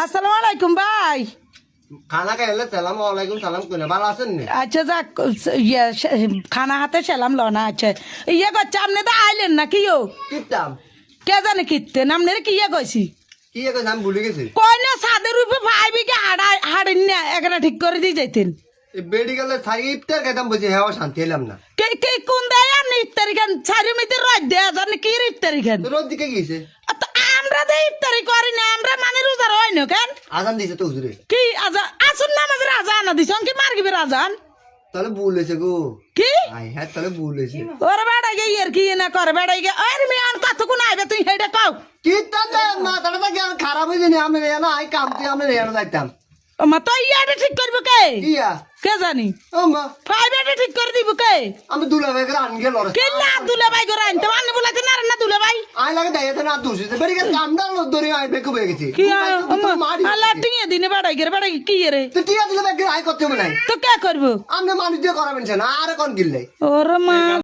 আসসালামু আলাইকুম ভাই। খানা খাইলে সালাম আলাইকুম সালাম কইলে ভালো আছেন নি? আচ্ছা যাক খানা হাতে সেলাম লনা আছে ইয়ে করছে আপনি তো আইলেন না কি ও কিতাম কে জানে কিতেন আপনার কি ইয়ে কইছি কি এক নাম ভুলে গেছি। কই না ছাদের উপরে ভাইবি কে হাড়েন না একটা ঠিক করে দিয়ে যাইতেন এই মেডিকেলে থাকি ইফতার খাইতাম বুঝি হেওয়া শান্তি এলাম না। কে কে কোন দেয় আপনি ইফতারি খান চারি মিনিটের রাত দেয়া জানি কি ইফতারি খান তো রোদ দিকে গিয়েছে তো আমরা তো ইফতারি করি না আমরা মানে রোজা হয় না কেন আজান দিছে তো হুজুরে। কি আজান আসুন নামাজের আজান দিছ কি মারগিবের আজান তাহলে ভুল হয়েছে গো। কি আই হ্যাঁ তাহলে ভুল হয়েছে। ওরে বেড়াই গে ইয়ের কি না করে বেড়াই গে আরে মিয়ান কতক্ষণ আইবে তুই হেডে কও কিতাম মাথাটা তো জ্ঞান খারাপ হয়েছে নি আমি রেয়া না আই কাম তুই আমি রেয়া যাইতাম মা তো ইয়াটা ঠিক করবো কে কিয়া কে জানি ও মা প্রাইভেটে ঠিক করে দিব কে আমি দুলা ভাই করে আন গেল কে না দুলে ভাই করে আনতে মানে বলাতে না না দুলে ভাই আই লাগে দাইতে না দুসে মেডিকেল কামদার লোক ধরে আই বেকু হয়ে গেছি। কি আল্লাহ টিঙে দিনে বেড়াই গে বেড়াই কি রে তো টিয়া দিলে বেকে আই করতে বলে তো কে করবো আপনি মানুষ দিয়ে করাবেন না আর কোন গিল্লে ওরে মা